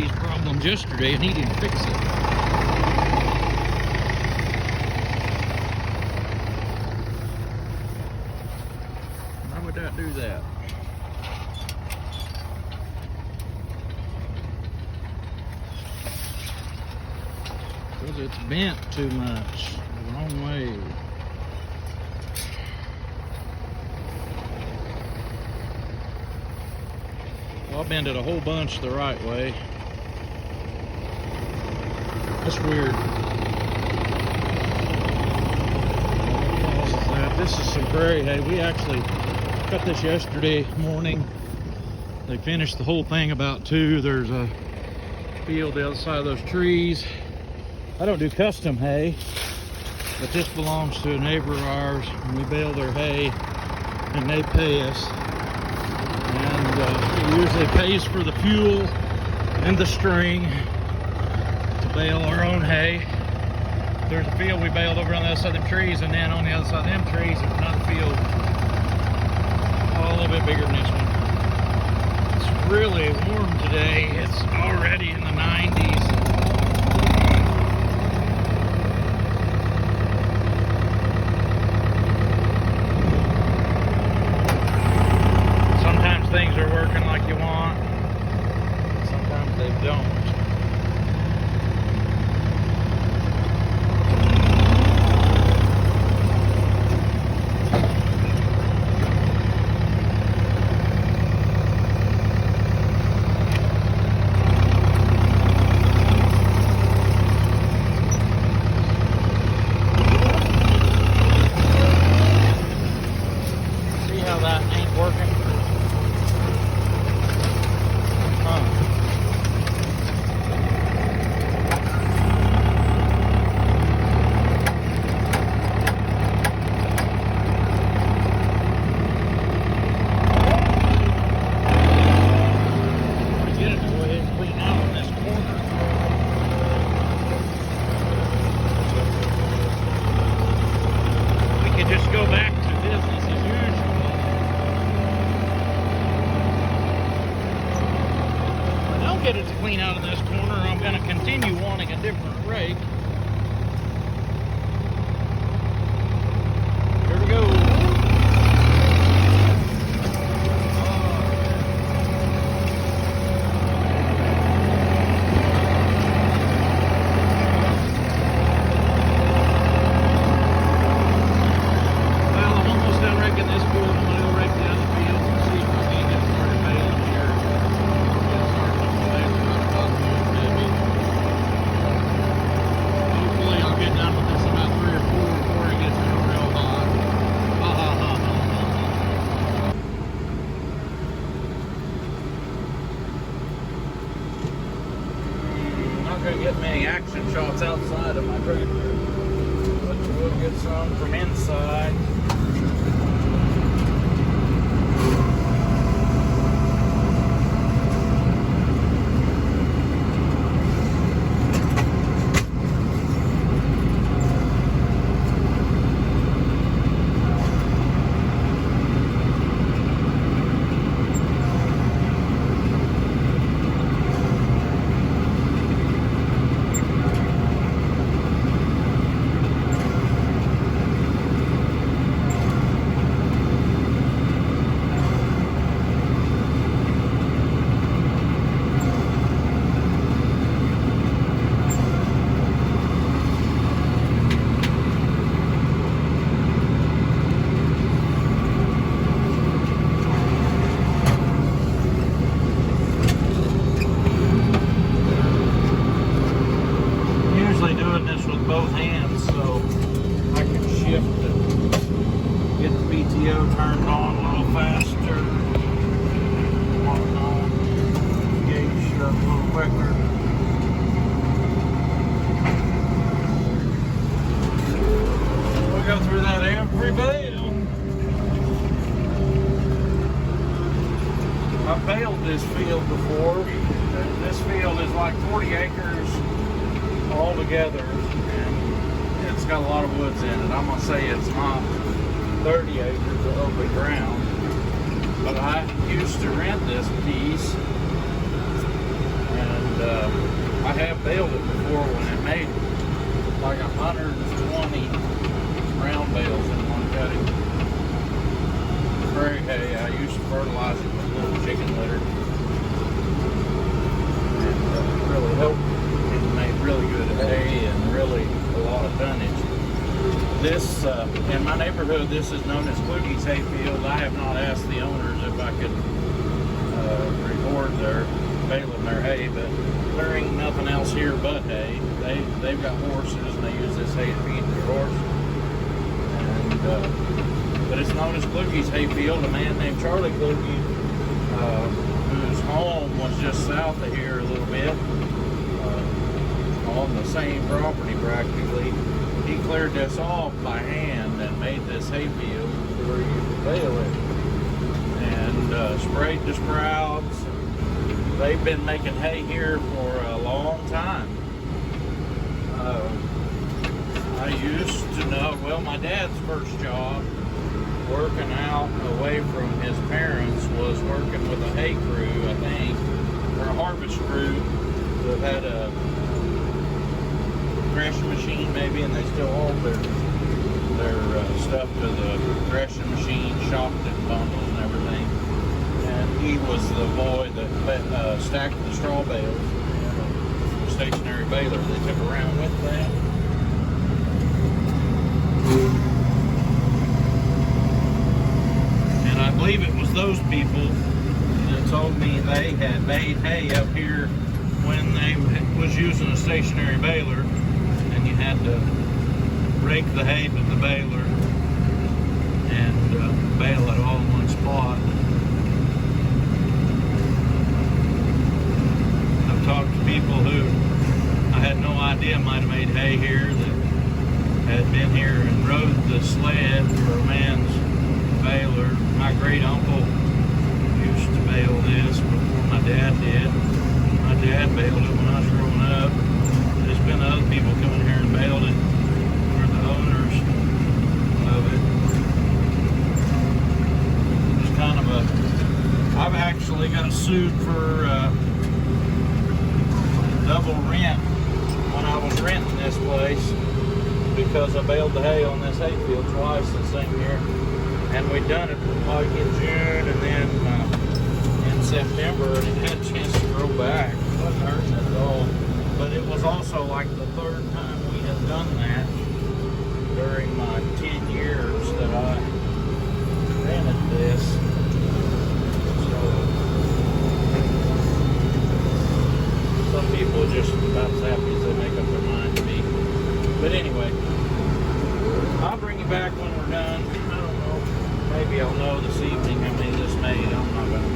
these problems yesterday and he didn't fix it. Why would that do that? Because it's bent too much. The wrong way. I'll bend it a whole bunch the right way. That's weird. This is some prairie hay. We actually cut this yesterday morning. They finished the whole thing about 2. There's a field the other side of those trees. I don't do custom hay, but this belongs to a neighbor of ours, and we bale their hay, and they pay us. And it usually pays for the fuel and the string to bale our own hay. There's a field we baled over on the other side of the trees, and then on the other side of them trees there's another field a little bit bigger than this one. It's really warm today. It's already in the 90s. Sometimes things are working like you want, sometimes they don't. Get it to clean out of this corner, I'm going to continue wanting a different rake. Here we go. Well, I'm almost done raking this field. I'm going to go rake the other field and see if we can get started baling here. Hopefully I'll get done with this about 3 or 4 before it gets real hot. Ha ha ha ha. I'm not going to get many action shots outside of my tractor, but we'll get some from inside. Both hands, so I can shift and get the PTO turned on a little faster, whatnot, gauge shut a little quicker. We go through that every bale. I've baled this field before. This field is like 40 acres all together, and it's got a lot of woods in it. I'm gonna say it's not 30 acres of open ground, but I used to rent this piece, and And I have baled it before when it made like 120 round bales in one cutting. Prairie hay, I used to fertilize it with a little chicken litter. And it really helped. It made really good hay and really a lot of tonnage. This, in my neighborhood, this is known as Kluge's hayfield. I have not asked the owners if I could record their baling their hay, but there ain't nothing else here but hay. They've got horses and they use this hay to feed their horse. And but it's known as Kluge's hayfield. A man named Charlie Kluge, whose home was just south of here a little bit, on the same property practically. He cleared this off by hand and made this hayfield where you could bale it, and sprayed the sprouts. They've been making hay here for a long time. I used to know, well, my dad's first job working out away from his parents was working with a hay crew, I think, or a harvest crew that had a threshing machine maybe, and they still hold their stuff to the threshing machine, shocked it, bundles and everything. And he was the boy that stacked the straw bales. A stationary baler they took around with that. And I believe it was those people that told me they had made hay up here when they was using a stationary baler, and you had to rake the hay with the baler and bale it all in one spot. I've talked to people who I had no idea might have made hay here, that had been here and rode the sled for a man's baler. My great uncle used to bale this before my dad did. My dad baled it when I was growing up. There's been other people coming here and baled it for the owners of it. It's kind of a, I've actually got sued for double rent when I was renting this place, because I baled the hay on this hayfield twice the same year. And we'd done it like in June and then in September, and it had a chance to grow back. It wasn't hurting at all. But it was also like the third time we had done that during my 10 years that I rented this. So some people are just about as happy as they make up their mind to be. But anyway, I'll bring you back when we're done. I don't know. Maybe I'll know this evening how many this made. I'm not gonna.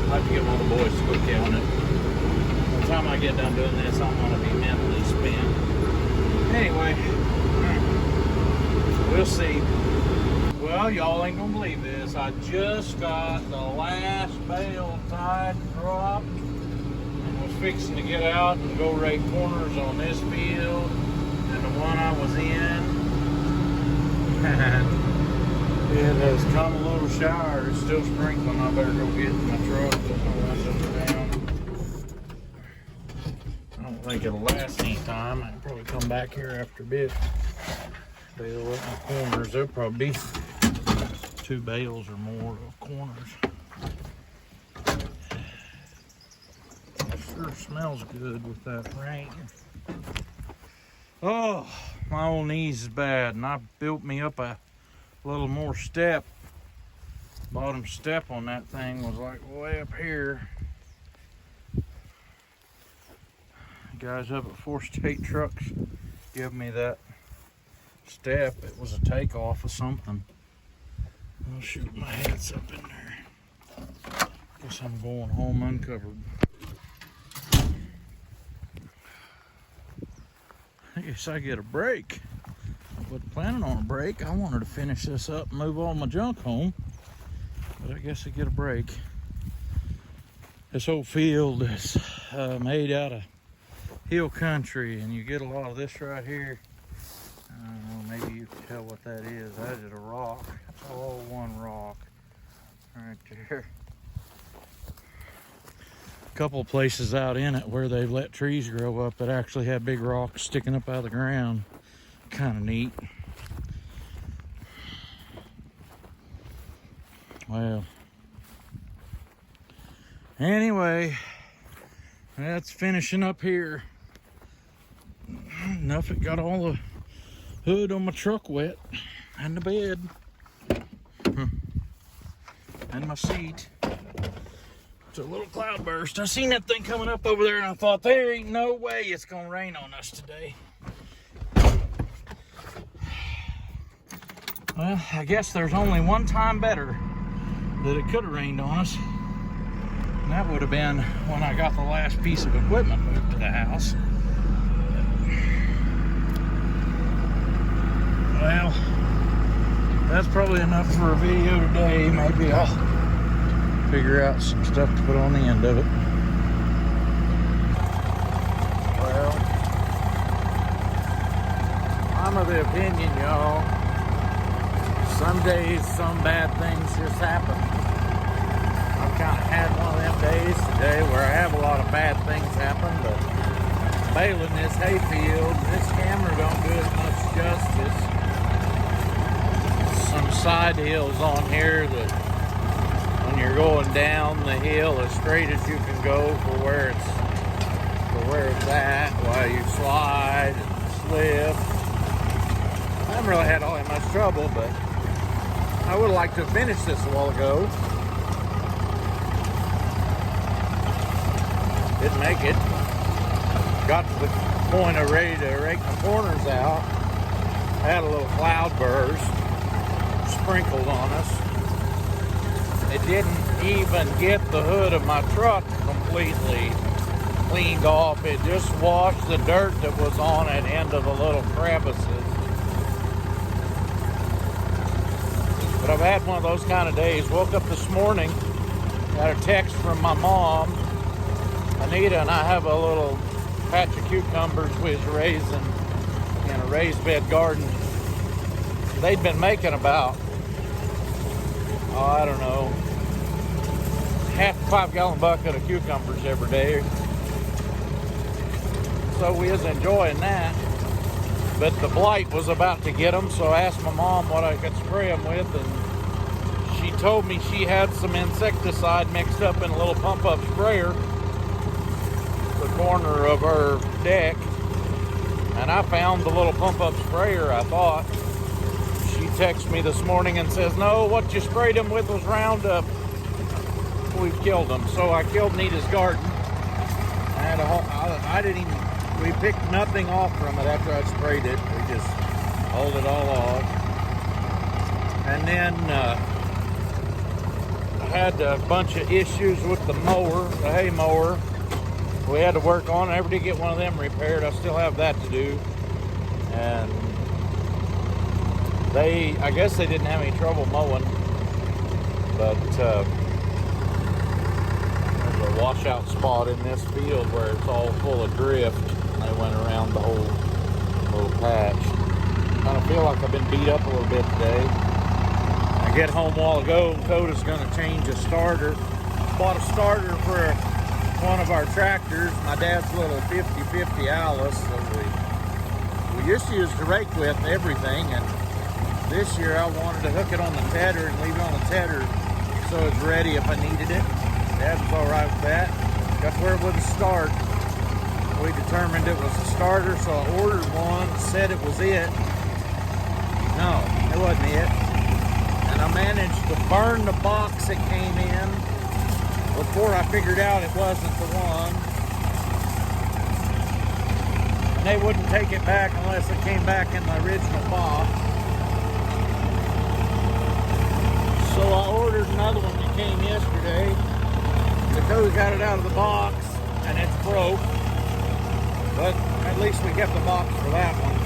I have to get one of the boys to go count it. By the time I get done doing this, I'm gonna be mentally spent. Anyway, we'll see. Well, y'all ain't gonna believe this. I just got the last bale tied and dropped, and was fixing to get out and go rake corners on this field and the one I was in. It has come a little shower. It's still sprinkling. I better go get in my truck. I don't think it'll last any time. I can probably come back here after a bit. Bale up my corners. There'll probably be 2 bales or more of corners. It sure smells good with that rain. Oh, my old knees is bad, and I built me up a little more step. Bottom step on that thing was like way up here. Guys up at 4 State Trucks give me that step. It was a takeoff of something. I'll shoot, my head's up in there. Guess I'm going home uncovered. I guess I get a break. I wasn't planning on a break. I wanted to finish this up and move all my junk home, but I guess I get a break. This whole field is made out of hill country, and you get a lot of this right here. I don't know, maybe you can tell what that is. That is a rock. That's all one rock right there. couple of places out in it where they've let trees grow up that actually have big rocks sticking up out of the ground. Kind of neat. Well, anyway, that's finishing up here. Enough it got all the hood on my truck wet and the bed and my seat. It's a little cloudburst. I seen that thing coming up over there and I thought, there ain't no way it's gonna rain on us today. Well, I guess there's only one time better that it could have rained on us. And that would have been when I got the last piece of equipment moved to the house. Well, that's probably enough for a video today. Maybe I'll figure out some stuff to put on the end of it. Well, I'm of the opinion, y'all, some days some bad things just happen. I've kind of had one of them days today where I have a lot of bad things happen, but baling this hayfield, this camera don't do it much justice. Some side hills on here that when you're going down the hill as straight as you can go for where it's at while you slide and slip. I haven't really had all that much trouble, but I would have liked to have finished this a while ago. Didn't make it. Got to the point of ready to rake the corners out. Had a little cloud burst sprinkled on us. It didn't even get the hood of my truck completely cleaned off. It just washed the dirt that was on it into the little crevices. But I've had one of those kind of days. Woke up this morning, got a text from my mom, Anita, and I have a little patch of cucumbers we was raising in a raised bed garden. They'd been making about, I don't know, half a 5-gallon bucket of cucumbers every day. So we was enjoying that. But the blight was about to get them, so I asked my mom what I could spray them with, and she told me she had some insecticide mixed up in a little pump-up sprayer, the corner of her deck, and I found the little pump-up sprayer, I thought. She texted me this morning and says, no, what you sprayed them with was Roundup. We've killed them. So I killed Nita's garden. I didn't even, we picked nothing off from it after I sprayed it. We just hauled it all off. And then I had a bunch of issues with the mower, the hay mower. We had to work on it. I never did get one of them repaired. I still have that to do. And I guess they didn't have any trouble mowing, but there's a washout spot in this field where it's all full of drift. They went around the whole little patch. Kind of feel like I've been beat up a little bit today. I get home a while ago and Coda's going to change a starter. Bought a starter for one of our tractors, my dad's little 50/50 Alice. So we used to use the rake with everything, and this year I wanted to hook it on the tedder and leave it on the tedder so it's ready if I needed it. Dad was all right with that. Got where it wouldn't start. We determined it was a starter, so I ordered one, said it was it. No, it wasn't it. And I managed to burn the box it came in before I figured out it wasn't the one. And they wouldn't take it back unless it came back in the original box. So I ordered another one that came yesterday. Dakota got it out of the box and it's broke. But at least we kept the box for that one.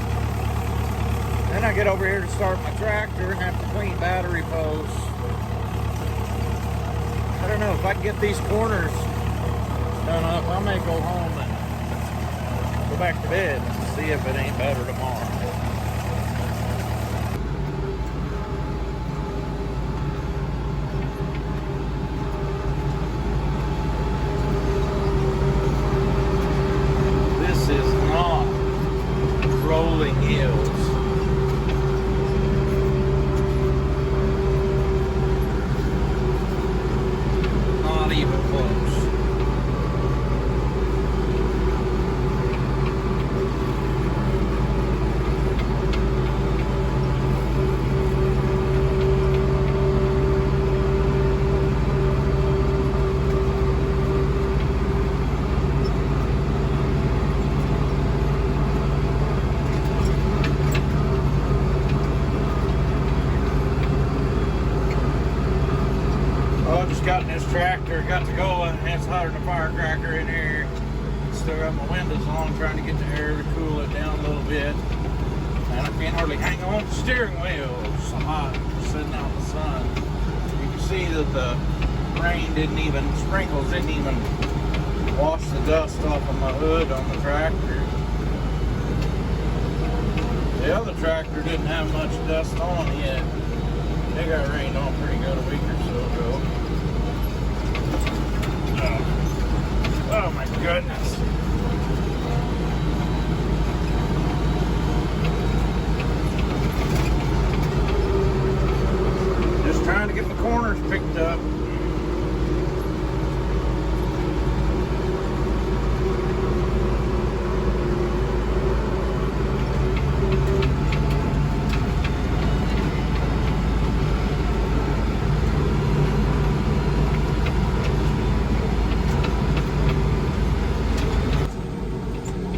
Then I get over here to start my tractor and have to clean battery posts. I don't know, if I can get these corners done up, I may go home and go back to bed and see if it ain't better tomorrow. just got in this tractor, got to go, and it's hotter than a firecracker in here. Still got my windows on, trying to get the air to cool it down a little bit. And I can't hardly hang on to the steering wheel. It's so hot, sitting out in the sun. You can see that the rain sprinkles didn't even wash the dust off of my hood on the tractor. The other tractor didn't have much dust on it yet. They got rained on pretty good a week or so ago. Oh my goodness. Just trying to get the corners picked up.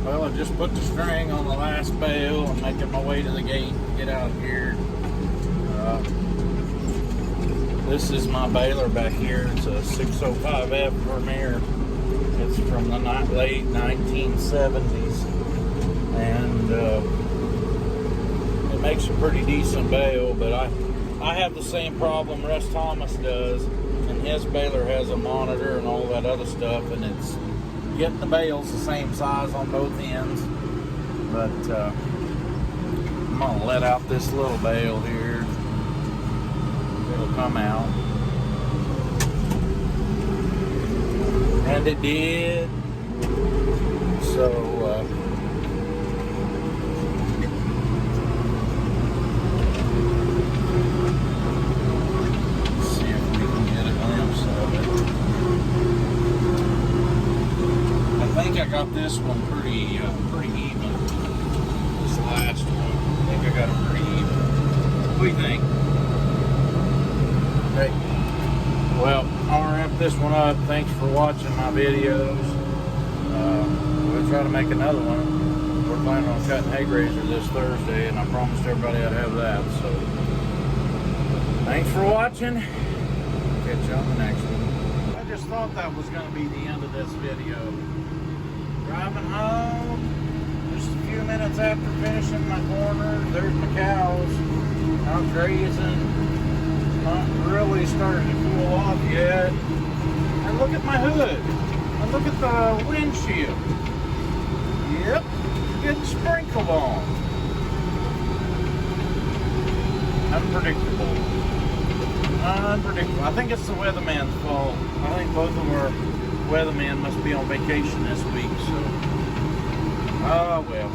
Well, I just put the string on the last bale. I'm making my way to the gate to get out here. This is my baler back here. It's a 605F Vermeer. It's from the late 1970s. And it makes a pretty decent bale, but I have the same problem Russ Thomas does. And his baler has a monitor and all that other stuff, and it's getting the bales the same size on both ends. But I'm gonna let out this little bale here. It'll come out. And it did. So let's see if we can get a glimpse of it. I think I got this one pretty even. This last one, I think I got it pretty even. What do you think? Okay. Well, I'll wrap this one up. Thanks for watching my videos. We'll try to make another one. We're planning on cutting hay grazer this Thursday, and I promised everybody I'd have that. So, thanks for watching. Catch you on the next one. I just thought that was going to be the end of this video. Driving home, just a few minutes after finishing my corner. There's my cows out grazing. Not really starting to cool off yet. And look at my hood. And look at the windshield. Yep, getting sprinkled on. Unpredictable. Unpredictable. I think it's the weatherman's fault. I think both of our weathermen must be on vacation this week, so. Oh well.